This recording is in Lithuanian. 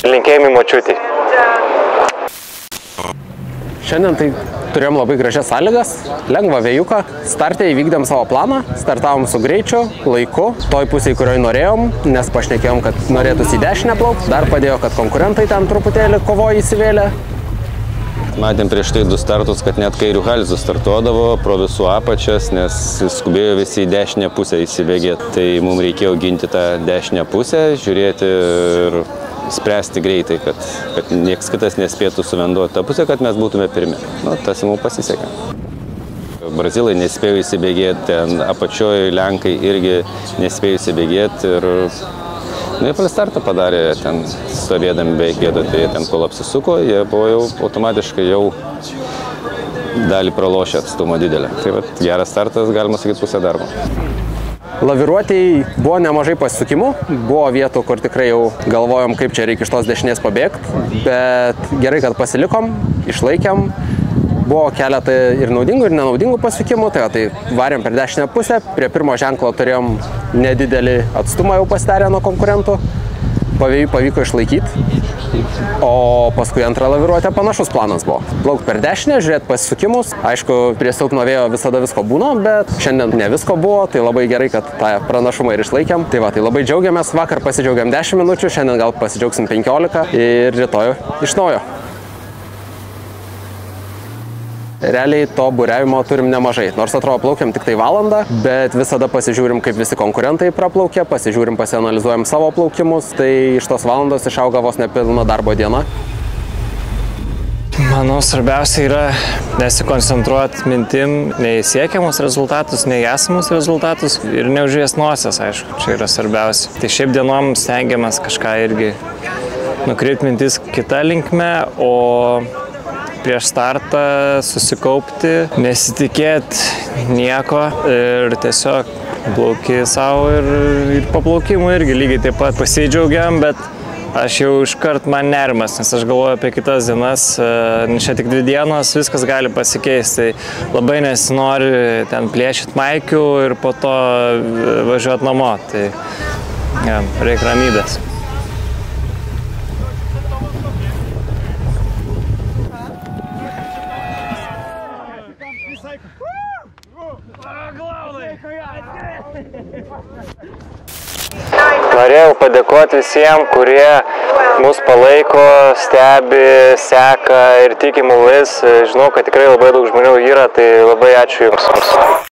Linkėjimai močiutei. Šiandien tai turėjom labai gražias sąlygas, lengvą vėjuką, starte įvykdėm savo planą, startavom su greičiu, laiku, toj pusėje, kurioje norėjom, nes pašnekėjom, kad norėtųsi į dešinę plaukti, dar padėjo, kad konkurentai ten truputėlį kovoje įsivėlė. Matėm prieš tai 2 startus, kad net kairių halzų startuodavo pro visų apačias, nes skubėjo visi į dešinę pusę įsibėgėti. Tai mums reikėjo ginti tą dešinę pusę, žiūrėti ir spręsti greitai, kad nieks kitas nespėtų suvenduoti tą pusę, kad mes būtume pirmi. Nu, tas mums pasisekė. Brazilai nespėjo įsibėgėti, ten apačioje Lenkai irgi nespėjo įsibėgėti ir jie startą padarė, ten stovėdami beveik vietoje, tai jie ten kol apsisuko, jie buvo jau automatiškai jau dalį pralošę atstumą didelę. Tai vat, geras startas, galima sakyti, pusę darbo. Laviruotėjai buvo nemažai pasisukimų, buvo vietų, kur tikrai jau galvojom, kaip čia reikia iš tos dešinės pabėgti, bet gerai, kad pasilikom, išlaikėm. Buvo keletą ir naudingų, ir nenaudingų pasisukimų, tai varėm per dešinę pusę, prie pirmo ženklo turėjom nedidelį atstumą jau pasidarę nuo konkurentų, pavyko išlaikyti, o paskui antrą laviruotę panašus planas buvo. Plaukti per dešinę, žiūrėti pasisukimus, aišku, prie silpno vėjo visada visko būna, bet šiandien ne visko buvo, tai labai gerai, kad tą pranašumą ir išlaikėm. Tai labai džiaugiamės, vakar pasidžiaugiam 10 minučių, šiandien gal pasidžiaugsim 15 ir rytoj iš naujo. Realiai to buriavimo turim nemažai, nors atrodo plaukiam tik tai valandą, bet visada pasižiūrim, kaip visi konkurentai praplaukė, pasižiūrim, pasianalizuojam savo plaukimus, tai iš tos valandos išauga vos nepilna darbo diena. Manau, svarbiausia yra nesikoncentruoti mintim nei siekiamus rezultatus, nei esamus rezultatus ir neužvės nosies, aišku, čia yra svarbiausia. Tai šiaip dienom stengiamės kažką irgi nukreipti mintis kitą linkme, o prieš startą susikaupti, nesitikėti nieko ir tiesiog plauki savo ir po plaukimų irgi lygiai taip pat pasidžiaugiam, bet aš jau iškart man nerimas, nes aš galvoju apie kitas dienas, čia tik 2 dienos, viskas gali pasikeisti, tai labai nesinori ten plėšyti maikių ir po to važiuoti namo, tai ja, reikia ramybės. Norėjau padėkoti visiems, kurie mus palaiko, stebi, seka ir tiki mumis. Žinau, kad tikrai labai daug žmonių yra, tai labai ačiū Jums.